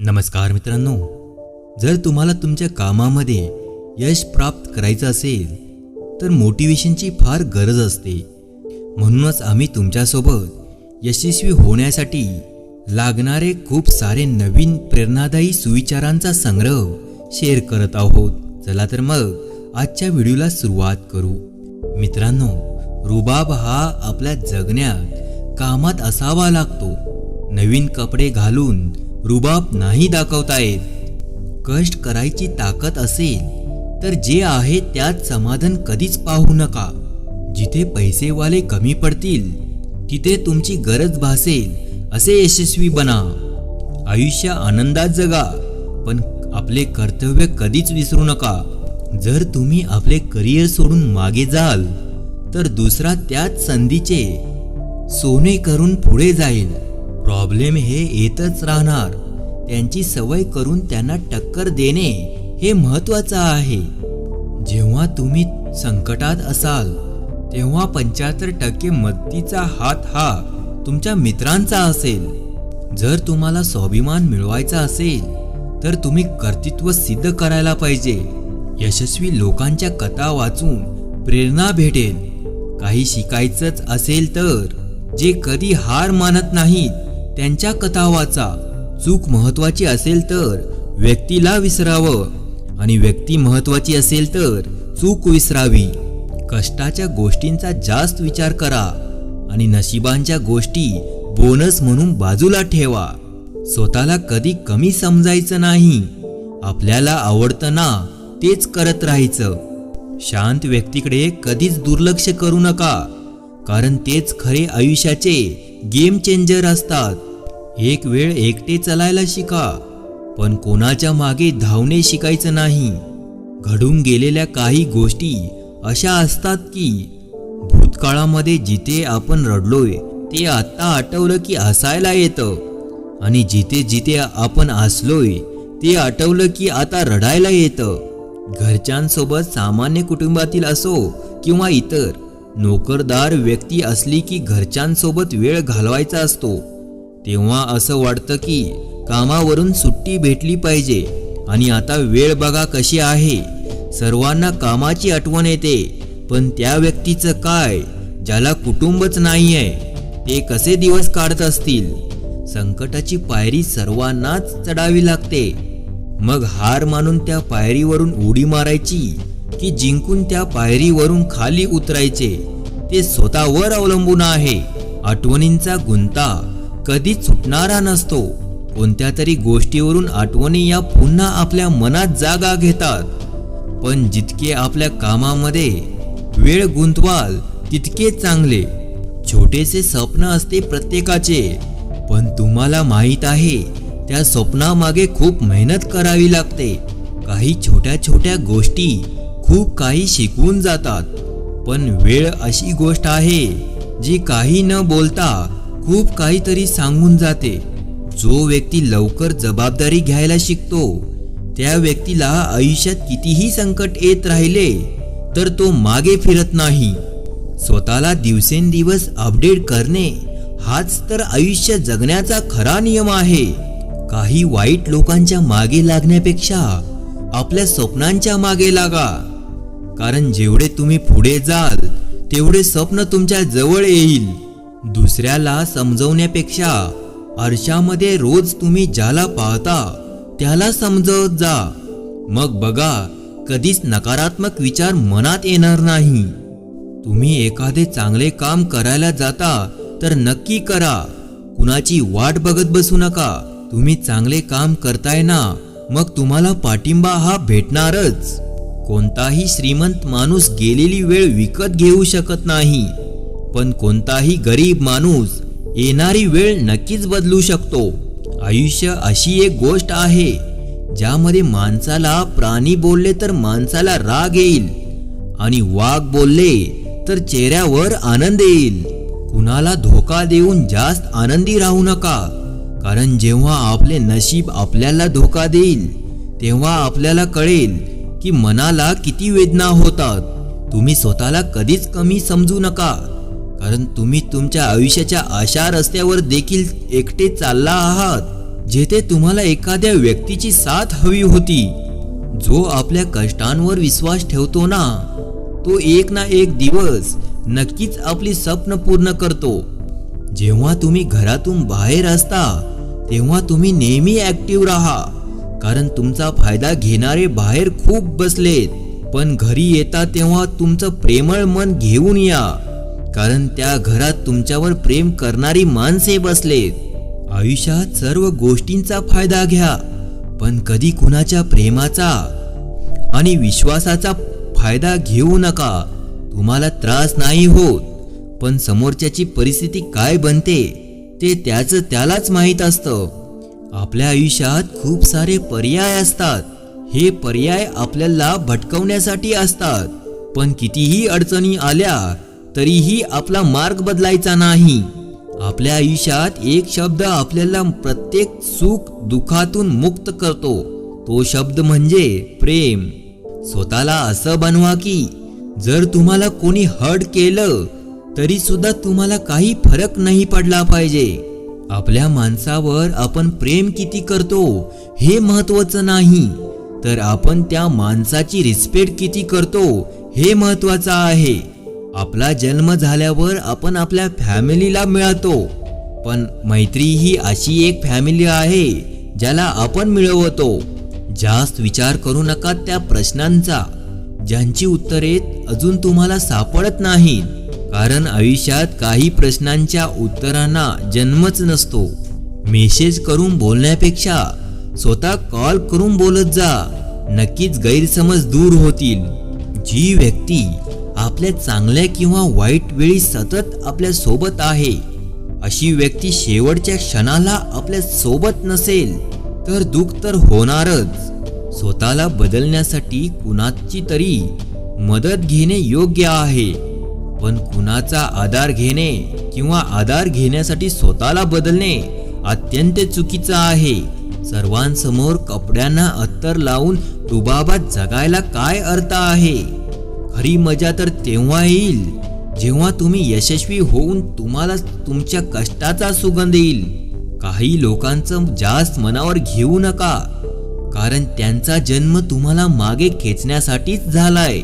नमस्कार मित्रांनो, जर तुम्हाला तुमच्या कामामध्ये यश प्राप्त करायचं असेल तर मोटिवेशनची फार गरज असते। म्हणूनच आम्ही तुमच्यासोबत यशस्वी होण्यासाठी लागणारे खूप सारे नवीन प्रेरणादायी सुविचारांचा संग्रह शेअर करत आहोत। चला तर मग आजच्या व्हिडिओला सुरुवात करू। मित्रांनो, रुबाब हा आपल्या जगण्यात कामात असावा लागतो। नवीन कपडे घालून रुबाब नाही दाखवता येत। कष्ट करायची ताकद असेल तर जे आहे त्यात समाधान कधीच पाहू नका। जिथे पैसेवाले कमी पडतील तिथे तुमची गरज भासेल असे यशस्वी बना। आयुष्य आनंदात जगा, पण आपले कर्तव्य कधीच विसरू नका। जर तुम्ही आपले करिअर सोडून मागे जाल तर दुसरा त्याच संधीचे सोने करून पुढे जाईल। प्रॉब्लेम हे येतच राहणार, त्यांची सवय करून त्यांना टक्कर देणे हे महत्त्वाचं आहे। जेव्हा तुम्ही संकटात असाल तेव्हा 75% मदतीचा हात हा तुमच्या मित्रांचा असेल। जर तुम्हाला स्वाभिमान मिळवायचा असेल तर तुम्ही कर्तृत्व सिद्ध करायला पाहिजे। यशस्वी लोकांच्या कथा वाचून प्रेरणा भेटेल। काही शिकायचंच असेल तर जे कधी हार मानत नाहीत त्यांच्या कथा वाचा। चूक महत्त्वाची असेल तर व्यक्तीला विसरावं आणि व्यक्ती महत्त्वाची असेल तर चूक विसरावी। कष्टाच्या गोष्टींचा जास्त विचार करा आणि नशिबांच्या गोष्टी बोनस म्हणून बाजूला ठेवा। स्वतःला कधी कमी समजायचं नाही। आपल्याला आवडतं ना तेच करत राहायचं। शांत व्यक्तीकडे कधीच दुर्लक्ष करू नका, कारण तेच खरे आयुष्याचे गेम चेंजर असतात। एक वेळ एकटे चालायला शिका, पण कोणाच्या मागे धावणे शिकायचं नाही। घडून गेलेल्या काही गोष्टी अशा असतात की भूतकाळामध्ये जिथे आपण रडलोय ते आता आठवलं की हसायला येतं, आणि जिथे जिथे आपण हसलोय ते आठवलं की आता रडायला येतं। घरच्यांसोबत, सामान्य कुटुंबातील असो किंवा इतर नोकरदार व्यक्ती असली की घरच्यांसोबत वेळ घालवायचा असतो तेव्हा असं वाटतं की कामावरून सुट्टी भेटली पाहिजे। आणि आता वेळ बघा कशी आहे, सर्वांना कामाची आठवण येते, पण त्या व्यक्तीचं काय ज्याला कुटुंबच नाहीये, ते कसे दिवस काढत असतील। संकटाची पायरी सर्वांनाच चढावी लागते, मग हार मानून त्या पायरीवरून उडी मारायची की जिंकून त्या पायरीवरून खाली उतरायचे ते स्वतःवर अवलंबून आहे। आठवणींचा गुंता कधीच सुटणारा नसतो। कोणत्या तरी गोष्टीवरून आठवणी या पुन्हा आपल्या मनात जागा घेतात, पण जितके आपल्या कामामध्ये वेळ गुंतवाल तितके चांगले। छोटेसे स्वप्न असते प्रत्येकाचे, पण तुम्हाला माहीत आहे त्या स्वप्नामागे खूप मेहनत करावी लागते। काही छोट्या छोट्या गोष्टी खूप काही शिकवून जातात, पण वेळ अशी गोष्ट आहे जी काही न बोलता खूप काहीतरी सांगून जाते। जो व्यक्ती लवकर जबाबदारी घ्यायला शिकतो त्या व्यक्तीला आयुष्यात कितीही संकट येत राहिले तर तो मागे फिरत नाही। स्वतःला दिवसेंदिवस अपडेट करणे हाच तर आयुष्य जगण्याचा खरा नियम आहे। काही वाईट लोकांच्या मागे लागण्यापेक्षा आपल्या स्वप्नांच्या मागे लागा, कारण जेवढे तुम्ही पुढे जाल तेवढे स्वप्न तुमच्या जवळ येईल। दुसऱ्याला समजवण्यापेक्षा आरशामध्ये रोज तुम्ही ज्याला पाहता त्याला समजवत जा, मग बघा कधीच नकारात्मक विचार मनात येणार नाही। तुम्ही एखादे चांगले काम करायला जाता तर नक्की करा, कुणाची वाट बघत बसू नका। तुम्ही चांगले काम करताय ना, मग तुम्हाला पाठिंबा हा भेटणारच। कोणताही श्रीमंत माणूस गेलेली वेळ विकत घेऊ शकत नाही, पण कोणताही गरीब माणूस येणारी वेळ नक्कीच बदलू शकतो। आयुष्य अशी एक गोष्ट आहे ज्यामध्ये माणसाला प्राणी बोलले तर माणसाला राग येईल, आणि वाघ बोलले तर चेहऱ्यावर आनंद येईल। कुणाला धोका देऊन जास्त आनंदी राहू नका, कारण जेव्हा आपले नशीब आपल्याला धोका देईल तेव्हा आपल्याला कळेल की मनाला किती वेदना होतात। तुम्ही स्वतःला कधीच कमी समजू नका, कारण तुम्ही तुमच्या आयुष्याच्या अशा रस्त्यावर देखील एकटे चालला आहात जेथे तुम्हाला एखाद्या व्यक्तीची साथ हवी होती. जो आपल्या कष्टांवर विश्वास ठेवतो ना, तो एक ना एक दिवस नक्कीच आपली स्वप्न पूर्ण करतो. जेव्हा तुम्ही घरातून बाहेर असता तेव्हा तुम्ही नेहमी ऍक्टिव्ह राहा, कारण तुमचा फायदा घेणारे बाहेर खूप बसलेत. पण घरी येता तेव्हा तुमचं प्रेमळ मन घेऊन या, कारण त्या घरात तुमच्यावर प्रेम करणारी माणसे बसलेत. आयुष्यात सर्व गोष्टींचा फायदा घ्या, पण कधी कुणाच्या प्रेमाचा आणि विश्वासाचा फायदा घेऊ नका. तुम्हाला त्रास नाही होत, पण समोरच्याची परिस्थिती काय बनते ते त्याचं त्यालाच माहीत असतं. आपल्या आयुष्यात खूप सारे पर्याय असतात. हे पर्याय आपल्याला भटकवण्यासाठी असतात. पण कितीही अडचणी आल्या तरीही आपला मार्ग बदलायचा नाही. आपल्या आयुष्यात एक शब्द आपल्याला प्रत्येक सुख दुःखातून मुक्त करतो. तो शब्द म्हणजे प्रेम. स्वतःला असं बनवा की जर तुम्हाला कोणी हर्ट केलं तरी सुद्धा तुम्हाला काही फरक नाही पडला पाहिजे. आपल्या माणसावर आपण प्रेम किती करतो हे महत्त्वाचं नाही, तर आपण त्या माणसाची रिस्पेक्ट किती करतो हे महत्त्वाचं आहे. आपला जन्म झाल्यावर आपण आपल्या फॅमिलीला मिळतो, पण मैत्री ही अशी एक फॅमिली आहे ज्याला आपण मिळवतो. जास्त विचार करू नका त्या प्रश्नांचा ज्यांची उत्तरे अजून तुम्हाला सापडत नाहीत, कारण आयुष्यात काही प्रश्नांच्या उत्तरांना जन्मच नसतो. मेसेज करून बोलण्यापेक्षा स्वतः कॉल करून बोलत जा, नक्कीच गैरसमज दूर होतील. जी व्यक्ती आपल्या चांगल्या किंवा वाईट वेळी सतत आपल्या सोबत आहे, अशी व्यक्ती शेवटच्या क्षणाला आपल्या सोबत नसेल तर दुःख तर होणारच. स्वतःला बदलण्यासाठी कुणाची तरी मदत घेणे योग्य आहे, पण कुणाचा आधार घेणे किंवा आधार घेण्यासाठी स्वतःला बदलणे अत्यंत चुकीचं आहे. सर्वांसमोर कपड्यांना अत्तर लावून रुबाबात जगायला काय अर्थ आहे? खरी मजा तर तेव्हा येईल जेव्हा तुम्ही यशस्वी होऊन तुम्हाला तुमच्या कष्टाचा सुगंध येईल. काही लोकांचं जास्त मनावर घेऊ नका, कारण त्यांचा जन्म तुम्हाला मागे खेचण्यासाठीच झालाय.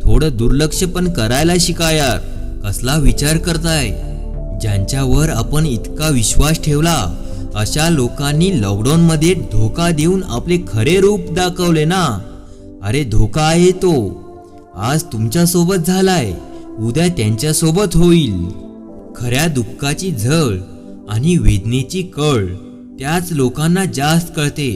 थोडं दुर्लक्ष पण करायला शिका यार. कसला विचार करताय? ज्यांच्यावर आपण इतका विश्वास ठेवला अशा लोकांनी लॉकडाऊन मध्ये धोका देऊन आपले खरे रूप दाखवले ना. अरे धोका आहे तो आज तुमच्या सोबत झालाय, उद्या त्यांच्या सोबत होईल. खऱ्या दुःखाची झळ आणि वेदनेची कळ त्याच लोकांना जास्त कळते,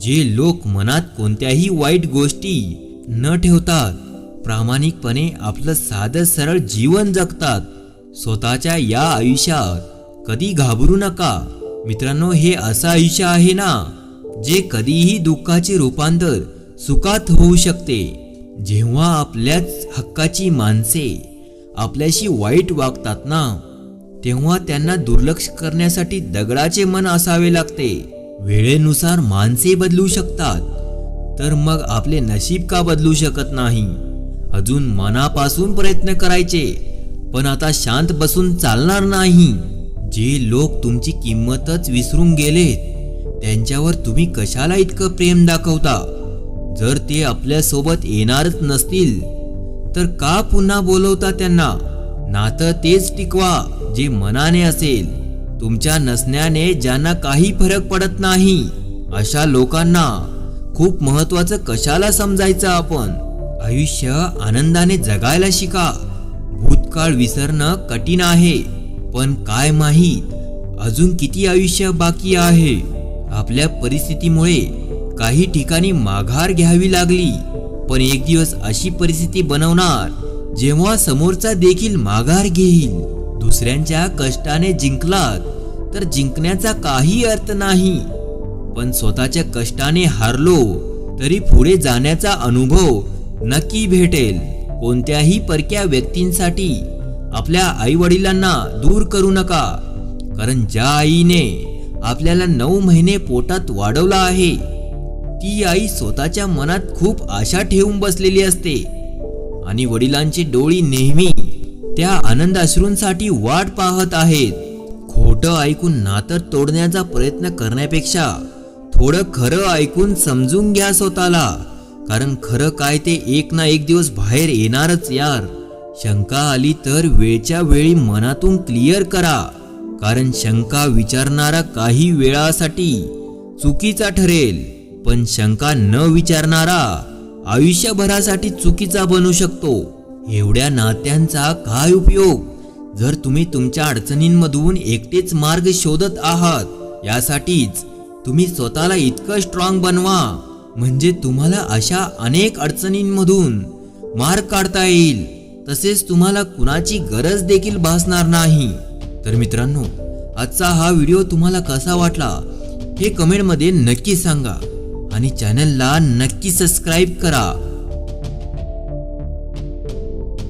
जे लोक मनात कोणत्याही वाईट गोष्टी न ठेवतात, प्रामाणिकपणे आपलं साधं सरळ जीवन जगतात. स्वतःच्या या आयुष्यात कधी घाबरू नका मित्रांनो. हे असं आयुष्य आहे ना जे कधीही दुःखाचे रूपांतर सुखात होऊ शकते. जेव्हा आपल्याच हक्काची माणसे आपल्याशी वाईट वागतात ना, तेव्हा त्यांना दुर्लक्ष करण्यासाठी दगडाचे मन असावे लागते. वेळेनुसार माणसे बदलू शकतात, तर मग आपले नशीब का बदलू शकत नाही? अजून मनापासून प्रयत्न करायचे, पण आता शांत बसून चालणार नाही. जे लोक तुमची किंमतच विसरून गेलेत त्यांच्यावर तुम्ही कशाला इतकं प्रेम दाखवता? जर ते आपल्या सोबत येणारच नसतील तर का पुन्हा बोलवता त्यांना? नातं तेच टिकवा जे मनाने असेल. तुमच्या नसण्याने ज्यांना काही फरक पडत नाही अशा लोकांना खूप महत्त्वाचं कशाला समजायचं आपण? आयुष्य आनंदाने जगायला शिका. भूतकाळ विसरणं कठीण आहे, पण काय माहीत अजून किती आयुष्य बाकी आहे. आपल्या परिस्थितीमुळे काही ठिकाणी माघार घ्यावी लागली, पण एक दिवस अशी परिस्थिती बनवणार जेव्हा समोरचा देखील माघार घेईल. दुसऱ्यांच्या कष्टाने जिंकलात तर जिंकण्याचा काही अर्थ नाही, पण स्वतःच्या कष्टाने हारलो तरी पुढे जाण्याचा अनुभव नक्की भेटेल. कोणत्याही परक्या व्यक्तींसाठी आपल्या आई-वडिलांना दूर करू नका, कारण ज्या आईने आपल्याला 9 महिने पोटात वाढवला आहे ती आई स्वतःच्या मनात खूप आशा ठेवून बसलेली असते आणि वडिलांची डोळी नेहमी त्या आनंद अश्रूंसाठी वाट पाहत आहेत. खोट खोटं ऐकून नातं तोडण्याचा प्रयत्न करण्यापेक्षा थोडं खरं ऐकून समजून घ्या स्वतःला, कारण खरं काय ते एक ना एक दिवस बाहेर येणारच यार. शंका आली तर वेळच्या वेळी मनातून क्लिअर करा, कारण शंका विचारणारा काही वेळासाठी चुकीचा ठरेल, पण शंका न विचारणारा आयुष्यभरासाठी चुकीचा बनू शकतो. एवढ्या नात्यांचा काय उपयोग जर तुम्ही तुमच्या अडचणींमधून एकटेच मार्ग शोधत आहात. यासाठीच तुम्ही स्वतःला इतकं स्ट्रॉंग बनवा, म्हणजे तुम्हाला अशा अनेक अडचणींमधून मार्ग काढता येईल, तसेच तुम्हाला कुणाची गरज देखील भासणार नाही. तर मित्रांनो, आजचा हा व्हिडिओ तुम्हाला कसा वाटला हे कमेंटमध्ये नक्की सांगा आणि चॅनलला नक्की सबस्क्राईब करा.